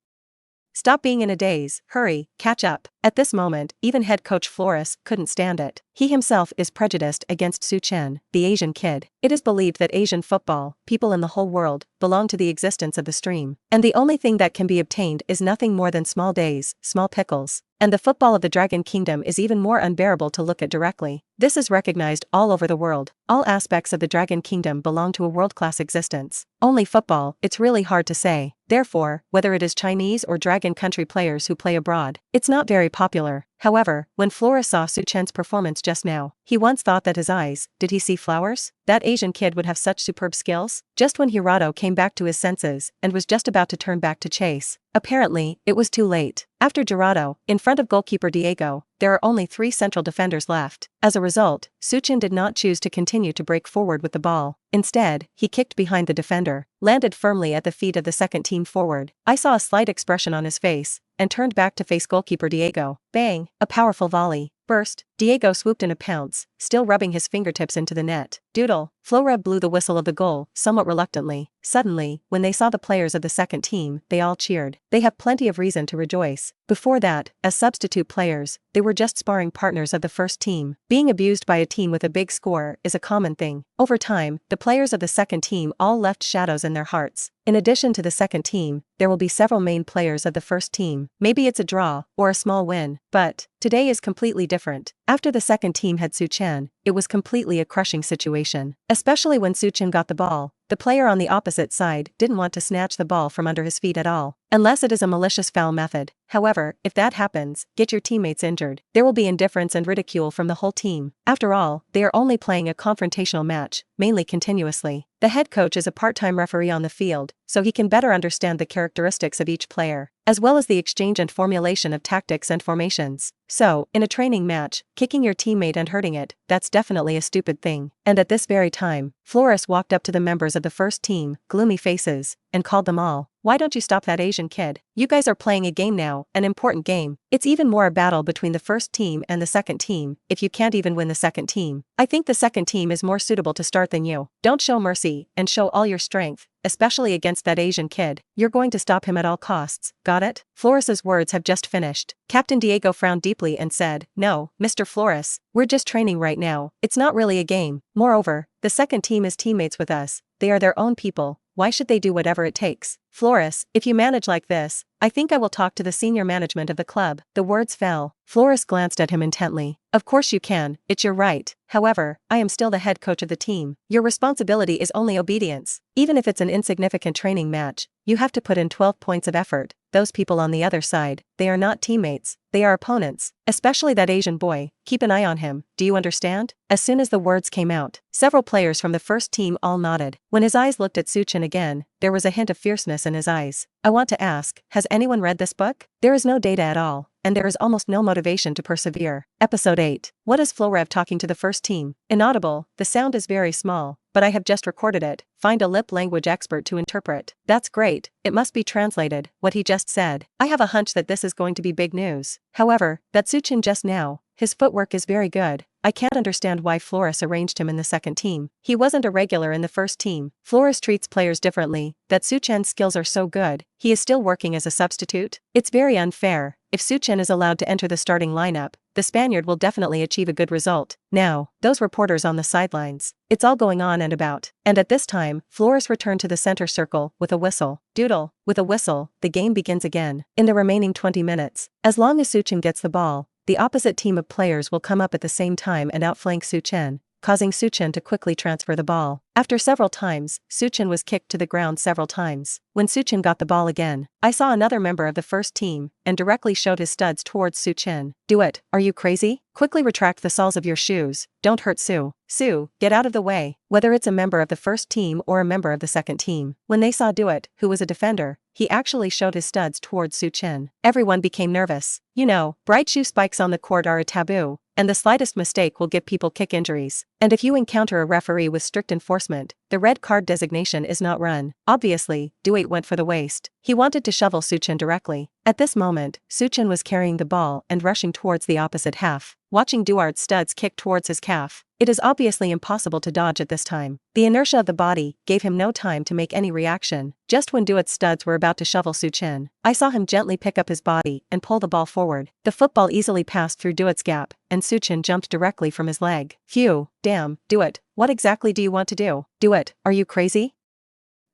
Stop being in a daze, hurry, catch up. At this moment, even head coach Flores couldn't stand it. He himself is prejudiced against Su Chen, the Asian kid. It is believed that Asian football, people in the whole world, belong to the existence of the stream. And the only thing that can be obtained is nothing more than small days, small pickles. And the football of the Dragon Kingdom is even more unbearable to look at directly. This is recognized all over the world. All aspects of the Dragon Kingdom belong to a world-class existence. Only football, it's really hard to say. Therefore, whether it is Chinese or Dragon Country players who play abroad, it's not very popular. However, when Flores saw Su Chen's performance just now, he once thought that his eyes, did he see flowers? That Asian kid would have such superb skills? Just when Ronaldo came back to his senses and was just about to turn back to chase, apparently, it was too late. After Ronaldo, in front of goalkeeper Diego, there are only 3 central defenders left. As a result, Su Chen did not choose to continue to break forward with the ball. Instead, he kicked behind the defender, landed firmly at the feet of the second team forward. I saw a slight expression on his face, and turned back to face goalkeeper Diego. Bang! A powerful volley. Burst. Diego swooped in a pounce, still rubbing his fingertips into the net. Doodle. Flores blew the whistle of the goal, somewhat reluctantly. Suddenly, when they saw the players of the second team, they all cheered. They have plenty of reason to rejoice. Before that, as substitute players, they were just sparring partners of the first team. Being abused by a team with a big score is a common thing. Over time, the players of the second team all left shadows in their hearts. In addition to the second team, there will be several main players of the first team. Maybe it's a draw, or a small win, but today is completely different. After the second team had Su Chen, it was completely a crushing situation. Especially when Su Chen got the ball, the player on the opposite side didn't want to snatch the ball from under his feet at all. Unless it is a malicious foul method. However, if that happens, get your teammates injured. There will be indifference and ridicule from the whole team. After all, they are only playing a confrontational match, mainly continuously. The head coach is a part-time referee on the field, so he can better understand the characteristics of each player, as well as the exchange and formulation of tactics and formations. So, in a training match, kicking your teammate and hurting it, that's definitely a stupid thing. And at this very time, Flores walked up to the members of the first team, gloomy faces, and called them all. "Why don't you stop that Asian kid? You guys are playing a game now, an important game. It's even more a battle between the first team and the second team, if you can't even win the second team. I think the second team is more suitable to start than you. Don't show mercy, and show all your strength, especially against that Asian kid. You're going to stop him at all costs, got it?" Flores's words have just finished. Captain Diego frowned deeply and said, "No, Mr. Flores, we're just training right now. It's not really a game. Moreover, the second team is teammates with us. They are their own people. Why should they do whatever it takes? Flores, if you manage like this, I think I will talk to the senior management of the club." The words fell. Flores glanced at him intently. "Of course you can, it's your right. However, I am still the head coach of the team. Your responsibility is only obedience. Even if it's an insignificant training match, you have to put in 12 points of effort. Those people on the other side, they are not teammates, they are opponents. Especially that Asian boy, keep an eye on him, do you understand?" As soon as the words came out, several players from the first team all nodded. When his eyes looked at Su Chen again, there was a hint of fierceness in his eyes. "I want to ask, has anyone read this book? There is no data at all, and there is almost no motivation to persevere." Episode 8. What is Flores talking to the first team? Inaudible, the sound is very small, but I have just recorded it. Find a lip language expert to interpret. That's great, it must be translated, what he just said. I have a hunch that this is going to be big news. However, that Su Chen just now, his footwork is very good. I can't understand why Flores arranged him in the second team. He wasn't a regular in the first team. Flores treats players differently. That Su Chen's skills are so good, he is still working as a substitute? It's very unfair. If Su Chen is allowed to enter the starting lineup, the Spaniard will definitely achieve a good result. Now, those reporters on the sidelines. It's all going on and about. And at this time, Flores returned to the center circle with a whistle. Doodle. With a whistle, the game begins again. In the remaining 20 minutes, as long as Su Chen gets the ball, the opposite team of players will come up at the same time and outflank Su Chen. causing Su Chen to quickly transfer the ball. After several times, Su Chen was kicked to the ground several times. When Su Chen got the ball again, I saw another member of the first team and directly showed his studs towards Su Chen. Do it, are you crazy? Quickly retract the soles of your shoes, don't hurt Su. Su, get out of the way. Whether it's a member of the first team or a member of the second team, when they saw Do It, who was a defender, he actually showed his studs towards Su Chen. Everyone became nervous. You know, bright shoe spikes on the court are a taboo, and the slightest mistake will give people kick injuries. And if you encounter a referee with strict enforcement, the red card designation is not run. Obviously, Do It went for the waist. He wanted to shovel Su Chen directly. At this moment, Su Chen was carrying the ball and rushing towards the opposite half. Watching Duart's studs kick towards his calf, it is obviously impossible to dodge at this time. The inertia of the body gave him no time to make any reaction. Just when Duart's studs were about to shovel Su Chen, I saw him gently pick up his body and pull the ball forward. The football easily passed through Duart's gap, and Su Chen jumped directly from his leg. Phew, damn, Do It, what exactly do you want to do? Do It, are you crazy?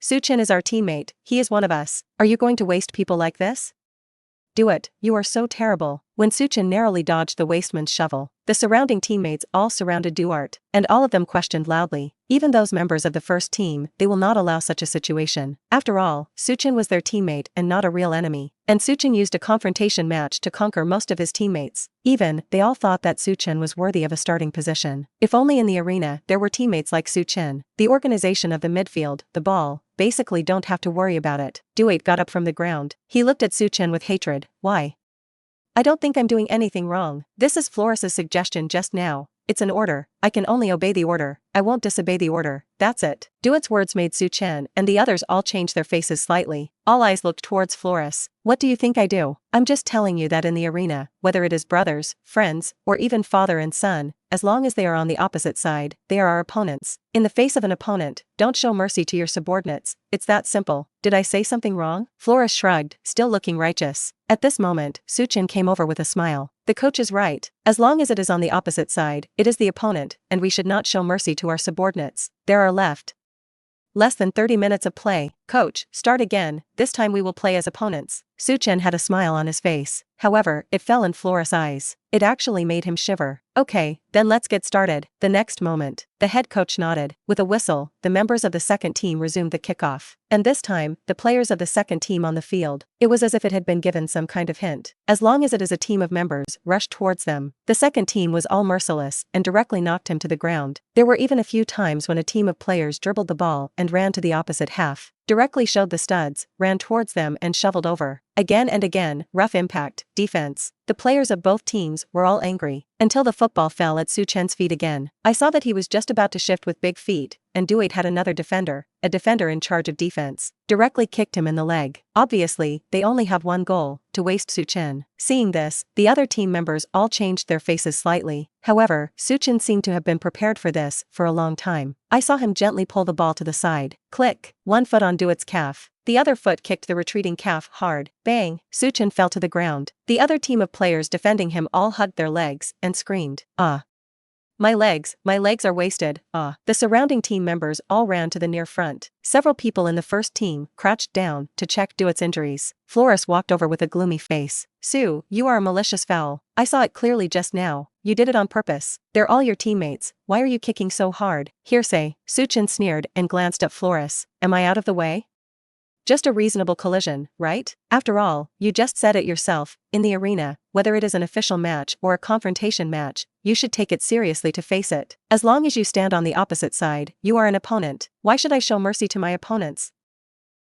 Su Chen is our teammate, he is one of us. Are you going to waste people like this? Do It, you are so terrible. When Su Chen narrowly dodged the wasteman's shovel, the surrounding teammates all surrounded Duarte, and all of them questioned loudly. Even those members of the first team, they will not allow such a situation. After all, Su Chen was their teammate and not a real enemy. And Su Chen used a confrontation match to conquer most of his teammates. Even, they all thought that Su Chen was worthy of a starting position. If only in the arena there were teammates like Su Chen. The organization of the midfield, the ball, basically don't have to worry about it. Duate got up from the ground. He looked at Su Chen with hatred. Why? I don't think I'm doing anything wrong. This is Floris's suggestion just now. It's an order. I can only obey the order. I won't disobey the order. That's it. Duet's words made Su Chen and the others all change their faces slightly. All eyes looked towards Floris. What do you think I do? I'm just telling you that in the arena, whether it is brothers, friends, or even father and son, as long as they are on the opposite side, they are our opponents. In the face of an opponent, don't show mercy to your subordinates. It's that simple. Did I say something wrong? Floris shrugged, still looking righteous. At this moment, Su Chen came over with a smile. The coach is right. As long as it is on the opposite side, it is the opponent, and we should not show mercy to our subordinates. There are less than 30 minutes of play. Coach, start again. This time we will play as opponents. Su Chen had a smile on his face. However, it fell in Floris' eyes. It actually made him shiver. Okay, then let's get started. The next moment, the head coach nodded. With a whistle, the members of the second team resumed the kickoff. And this time, the players of the second team on the field, it was as if it had been given some kind of hint. As long as it is a team of members, rushed towards them. The second team was all merciless and directly knocked him to the ground. There were even a few times when a team of players dribbled the ball and ran to the opposite half. Directly showed the studs, ran towards them and shoveled over. Again and again, rough impact, defense. The players of both teams were all angry, until the football fell at Su Chen's feet again. I saw that he was just about to shift with big feet, and Duate had another defender, a defender in charge of defense, directly kicked him in the leg. Obviously, they only have one goal, to waste Su Chen. Seeing this, the other team members all changed their faces slightly. However, Su Chen seemed to have been prepared for this for a long time. I saw him gently pull the ball to the side. Click. One foot on Duate's calf. The other foot kicked the retreating calf hard. Bang! Su Chen fell to the ground. The other team of players defending him all hugged their legs and screamed, "Ah! My legs are wasted, ah." The surrounding team members all ran to the near front. Several people in the first team crouched down to check Duate's injuries. Floris walked over with a gloomy face. Su, you are a malicious foul. I saw it clearly just now. You did it on purpose. They're all your teammates. Why are you kicking so hard? Hearsay. Su Chen sneered and glanced at Floris. Am I out of the way? Just a reasonable collision, right? After all, you just said it yourself. In the arena, whether it is an official match or a confrontation match, you should take it seriously to face it. As long as you stand on the opposite side, you are an opponent. Why should I show mercy to my opponents?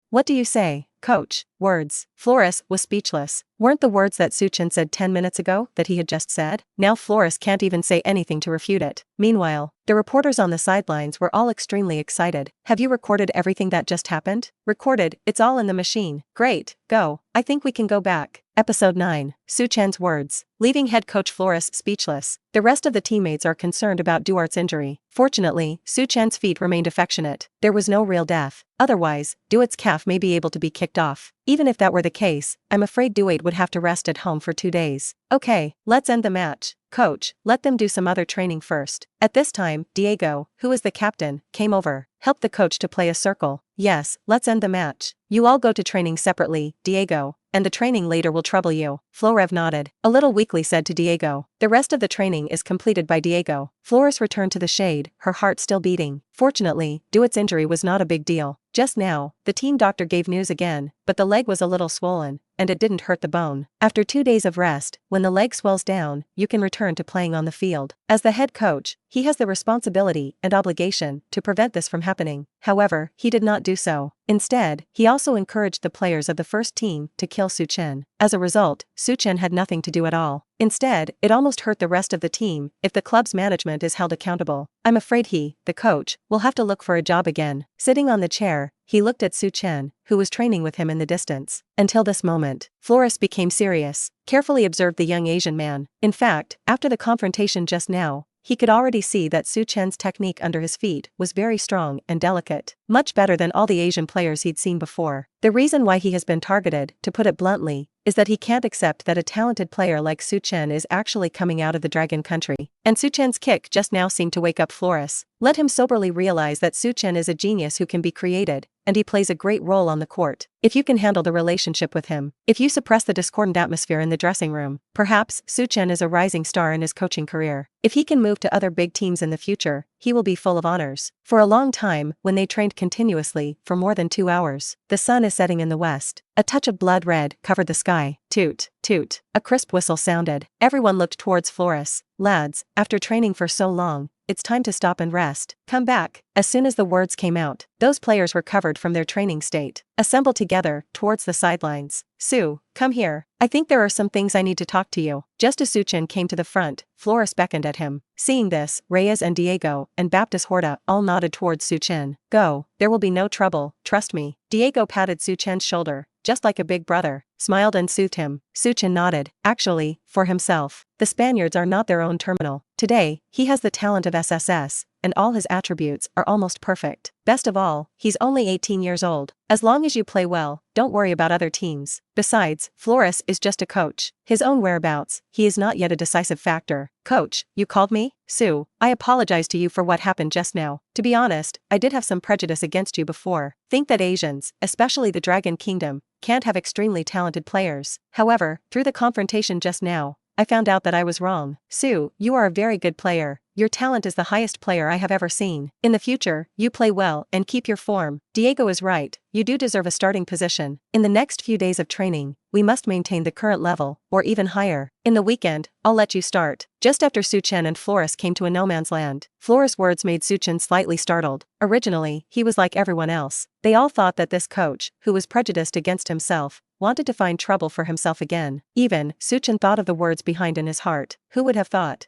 What do you say, coach? Words. Floris was speechless. Weren't the words that Su Chen said 10 minutes ago that he had just said? Now Floris can't even say anything to refute it. Meanwhile, the reporters on the sidelines were all extremely excited. Have you recorded everything that just happened? Recorded, it's all in the machine. Great, go. I think we can go back. Episode 9. Su Chen's words. Leaving head coach Floris speechless. The rest of the teammates are concerned about Duarte's injury. Fortunately, Su Chen's feet remained affectionate. There was no real death. Otherwise, Duarte's calf may be able to be kicked off. Even if that were the case, I'm afraid Duarte would have to rest at home for 2 days. Okay, let's end the match. Coach, let them do some other training first. At this time, Diego, who is the captain, came over, helped the coach to play a circle. Yes, let's end the match. You all go to training separately, Diego. and the training later will trouble you. Florev nodded, a little weakly said to Diego. The rest of the training is completed by Diego. Flores returned to the shade, her heart still beating. Fortunately, Dewitt's injury was not a big deal. Just now, the team doctor gave news again, but the leg was a little swollen, and it didn't hurt the bone. After 2 days of rest, when the leg swells down, you can return to playing on the field. As the head coach, he has the responsibility and obligation to prevent this from happening. However, he did not do so. Instead, he also encouraged the players of the first team to kill Su Chen. As a result, Su Chen had nothing to do at all. Instead, it almost hurt the rest of the team if the club's management is held accountable. I'm afraid he, the coach, will have to look for a job again. Sitting on the chair, he looked at Su Chen, who was training with him in the distance. Until this moment, Flores became serious, carefully observed the young Asian man. In fact, after the confrontation just now, he could already see that Su Chen's technique under his feet was very strong and delicate, much better than all the Asian players he'd seen before. The reason why he has been targeted, to put it bluntly, is that he can't accept that a talented player like Su Chen is actually coming out of the Dragon Country. And Su Chen's kick just now seemed to wake up Flores. Let him soberly realize that Su Chen is a genius who can be created, and he plays a great role on the court. If you can handle the relationship with him, if you suppress the discordant atmosphere in the dressing room, perhaps Su Chen is a rising star in his coaching career. If he can move to other big teams in the future, he will be full of honors. For a long time, when they trained continuously for more than 2 hours, the sun is setting in the west. A touch of blood red covered the sky. Toot, toot. A crisp whistle sounded. Everyone looked towards Flores. Lads, after training for so long, it's time to stop and rest. Come back. As soon as the words came out, those players recovered from their training state. Assembled together, towards the sidelines. Su, come here. I think there are some things I need to talk to you. Just as Su Chen came to the front, Flores beckoned at him. Seeing this, Reyes and Diego and Baptist Horta all nodded towards Su Chen. Go, there will be no trouble, trust me. Diego patted Su Chen's shoulder, just like a big brother, smiled and soothed him. Su Chen nodded, actually, for himself. The Spaniards are not their own terminal. Today, he has the talent of SSS, and all his attributes are almost perfect. Best of all, he's only 18 years old. As long as you play well, don't worry about other teams. Besides, Flores is just a coach. His own whereabouts, he is not yet a decisive factor. Coach, you called me? Su, I apologize to you for what happened just now. To be honest, I did have some prejudice against you before. Think that Asians, especially the Dragon Kingdom, can't have extremely talented players. However, through the confrontation just now, I found out that I was wrong. Su, you are a very good player. Your talent is the highest player I have ever seen. In the future, you play well and keep your form. Diego is right, you do deserve a starting position. In the next few days of training, we must maintain the current level, or even higher. In the weekend, I'll let you start. Just after Su Chen and Flores came to a no man's land, Flores' words made Su Chen slightly startled. Originally, he was like everyone else. They all thought that this coach, who was prejudiced against himself, wanted to find trouble for himself again. Even, Su Chen thought of the words behind in his heart. Who would have thought?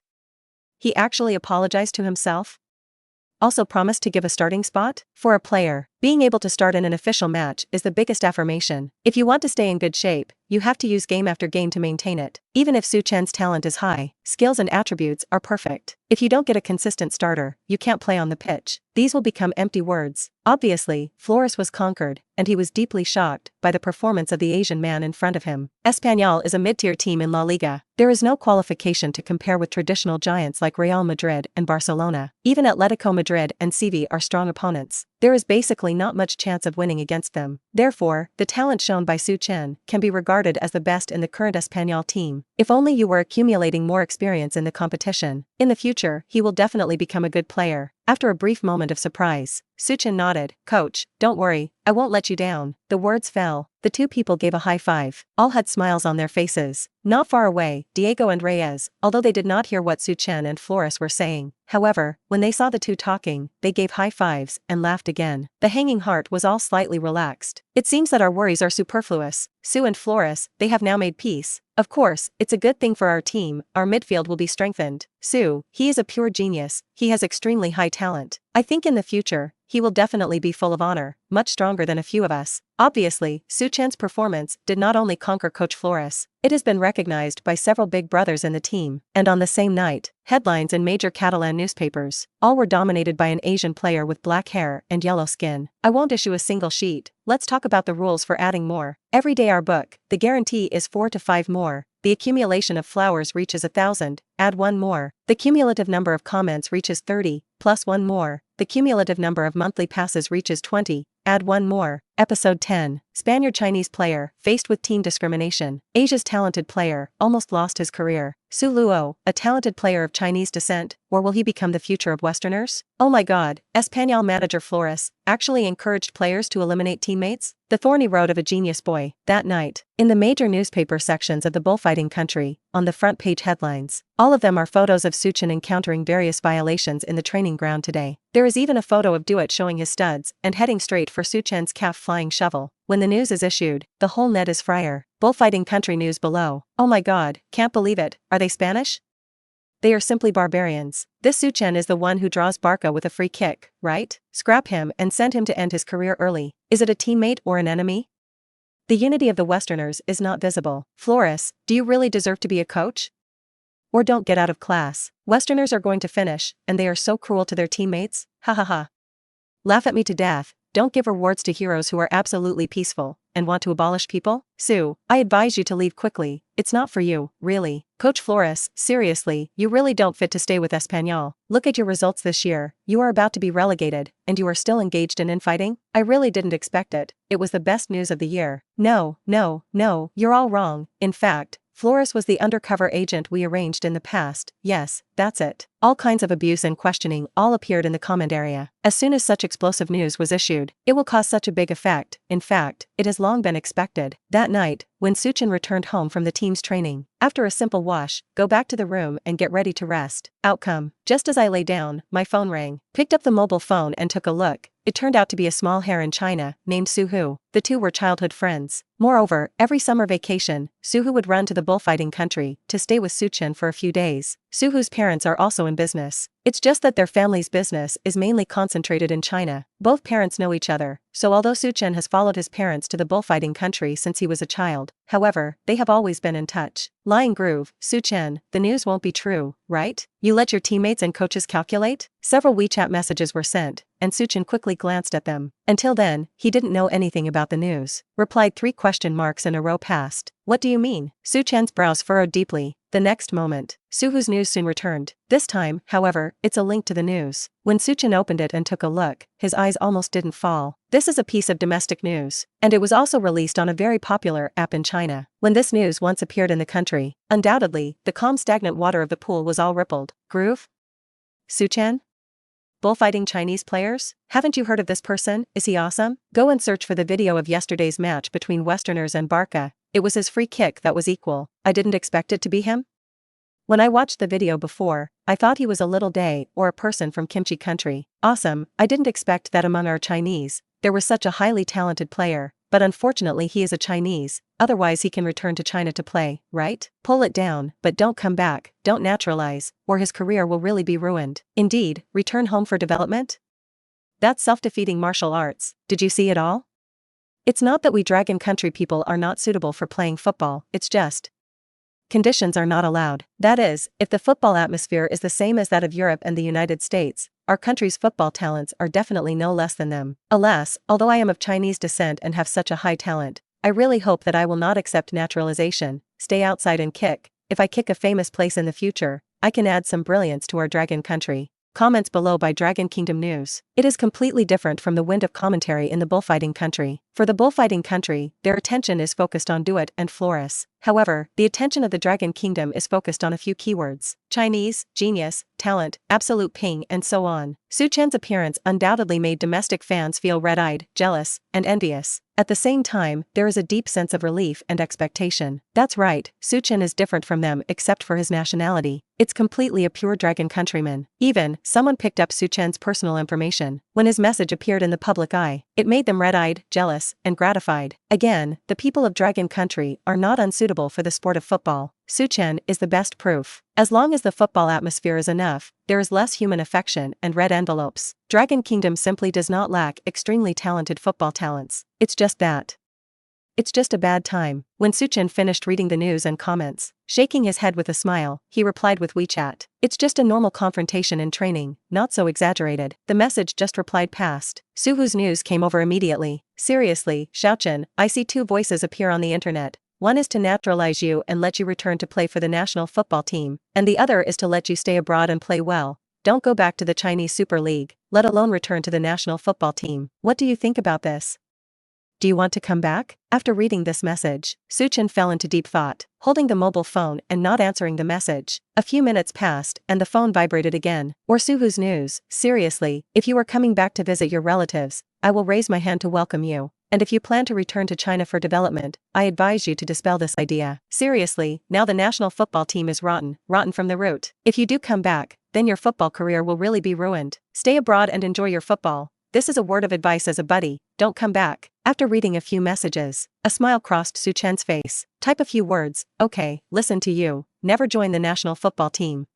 He actually apologized to himself? Also promised to give a starting spot? For a player, being able to start in an official match is the biggest affirmation. If you want to stay in good shape, you have to use game after game to maintain it. Even if Su Chen's talent is high, skills and attributes are perfect. If you don't get a consistent starter, you can't play on the pitch. These will become empty words. Obviously, Flores was conquered, and he was deeply shocked by the performance of the Asian man in front of him. Espanyol is a mid-tier team in La Liga. There is no qualification to compare with traditional giants like Real Madrid and Barcelona. Even Atletico Madrid and Sevilla are strong opponents. There is basically not much chance of winning against them. Therefore, the talent shown by Su Chen can be regarded as the best in the current Espanyol team. If only you were accumulating more experience in the competition. In the future, he will definitely become a good player. After a brief moment of surprise, Su Chen nodded. Coach, don't worry, I won't let you down. The words fell. The two people gave a high five. All had smiles on their faces. Not far away, Diego and Reyes, although they did not hear what Su Chen and Flores were saying. However, when they saw the two talking, they gave high fives and laughed again. The hanging heart was all slightly relaxed. It seems that our worries are superfluous. Su and Flores, they have now made peace. Of course, it's a good thing for our team. Our midfield will be strengthened. Su, he is a pure genius. He has extremely high talent. I think in the future, he will definitely be full of honor, much stronger than a few of us. Obviously, Su Chen's performance did not only conquer Coach Flores, it has been recognized by several big brothers in the team. And on the same night, headlines in major Catalan newspapers, all were dominated by an Asian player with black hair and yellow skin. I won't issue a single sheet. Let's talk about the rules for adding more. Every day our book, the guarantee is 4 to 5 more. The accumulation of flowers reaches 1,000, add 1 more. The cumulative number of comments reaches 30, plus 1 more. The cumulative number of monthly passes reaches 20, add 1 more. Episode 10. Spaniard Chinese player, faced with team discrimination. Asia's talented player, almost lost his career. Su Luo, a talented player of Chinese descent, or will he become the future of Westerners? Oh my god, Espanyol manager Flores actually encouraged players to eliminate teammates? The thorny road of a genius boy. That night, in the major newspaper sections of the bullfighting country, on the front page headlines, all of them are photos of Su Chen encountering various violations in the training ground today. There is even a photo of Duet showing his studs and heading straight for Su Chen's calf flying shovel. When the news is issued, the whole net is fryer. Bullfighting country news below. Oh my god, can't believe it. Are they Spanish? They are simply barbarians. This Su Chen is the one who draws Barca with a free kick, right? Scrap him and send him to end his career early. Is it a teammate or an enemy? The unity of the Westerners is not visible. Flores, do you really deserve to be a coach? Or don't get out of class. Westerners are going to finish, and they are so cruel to their teammates. Ha ha ha. Laugh at me to death. Don't give rewards to heroes who are absolutely peaceful and want to abolish people. Su, I advise you to leave quickly. It's not for you, really. Coach Flores, seriously, you really don't fit to stay with Espanyol. Look at your results this year. You are about to be relegated, and you are still engaged in infighting? I really didn't expect it. It was the best news of the year. No, you're all wrong. In fact, Flores was the undercover agent we arranged in the past. Yes, that's it. All kinds of abuse and questioning all appeared in the comment area. As soon as such explosive news was issued, it will cause such a big effect. In fact, it has long been expected. That night, when Su Chen returned home from the team's training, after a simple wash, go back to the room and get ready to rest. Outcome. Just as I lay down, my phone rang. Picked up the mobile phone and took a look. It turned out to be a small hair in China, named Suhu. The two were childhood friends. Moreover, every summer vacation, Suhu would run to the bullfighting country to stay with Su Chen for a few days. Suhu's parents are also in business. It's just that their family's business is mainly concentrated in China. Both parents know each other, so although Su Chen has followed his parents to the bullfighting country since he was a child, however, they have always been in touch. Lying groove, Su Chen, the news won't be true, right? You let your teammates and coaches calculate? Several WeChat messages were sent, and Su Chen quickly glanced at them. Until then, he didn't know anything about the news. Replied 3 question marks in a row past. What do you mean? Su Chen's brows furrowed deeply. The next moment, Suhu's news soon returned. This time, however, it's a link to the news. When Su Chen opened it and took a look, his eyes almost didn't fall. This is a piece of domestic news, and it was also released on a very popular app in China. When this news once appeared in the country, undoubtedly, the calm stagnant water of the pool was all rippled. Groove? Su Chen? Bullfighting Chinese players? Haven't you heard of this person? Is he awesome? Go and search for the video of yesterday's match between Westerners and Barca. It was his free kick that was equal. I didn't expect it to be him. When I watched the video before, I thought he was a little day or a person from kimchi country. Awesome. I didn't expect that among our Chinese, there was such a highly talented player, but unfortunately he is a Chinese, otherwise he can return to China to play, right? Pull it down, but don't come back, don't naturalize, or his career will really be ruined. Indeed, return home for development? That's self-defeating martial arts. Did you see it all? It's not that we Dragon Country people are not suitable for playing football, it's just conditions are not allowed. That is, if the football atmosphere is the same as that of Europe and the United States, our country's football talents are definitely no less than them. Alas, although I am of Chinese descent and have such a high talent, I really hope that I will not accept naturalization, stay outside and kick. If I kick a famous place in the future, I can add some brilliance to our Dragon Country. Comments below by Dragon Kingdom News. It is completely different from the wind of commentary in the bullfighting country. For the bullfighting country, their attention is focused on Duet and Flores. However, the attention of the Dragon Kingdom is focused on a few keywords: Chinese, genius, talent, absolute ping, and so on. Su Chen's appearance undoubtedly made domestic fans feel red-eyed, jealous, and envious. At the same time, there is a deep sense of relief and expectation. That's right, Su Chen is different from them except for his nationality. It's completely a pure Dragon countryman. Even, someone picked up Su Chen's personal information. When his message appeared in the public eye, it made them red-eyed, jealous, and gratified. Again, the people of Dragon Country are not unsuitable for the sport of football. Su Chen is the best proof. As long as the football atmosphere is enough, there is less human affection and red envelopes. Dragon Kingdom simply does not lack extremely talented football talents. It's just that. It's just a bad time. When Su Chen finished reading the news and comments, shaking his head with a smile, he replied with WeChat. It's just a normal confrontation in training, not so exaggerated. The message just replied past. Suhu's news came over immediately. Seriously, Xiaochen, I see 2 voices appear on the internet. One is to naturalize you and let you return to play for the national football team, and the other is to let you stay abroad and play well. Don't go back to the Chinese Super League, let alone return to the national football team. What do you think about this? Do you want to come back? After reading this message, Su Chen fell into deep thought, holding the mobile phone and not answering the message. A few minutes passed and the phone vibrated again. Or Suvu's news. Seriously, if you are coming back to visit your relatives, I will raise my hand to welcome you. And if you plan to return to China for development, I advise you to dispel this idea. Seriously, now the national football team is rotten from the root. If you do come back, then your football career will really be ruined. Stay abroad and enjoy your football. This is a word of advice as a buddy, don't come back. After reading a few messages, a smile crossed Su Chen's face. Type a few words, okay, listen to you, never join the national football team.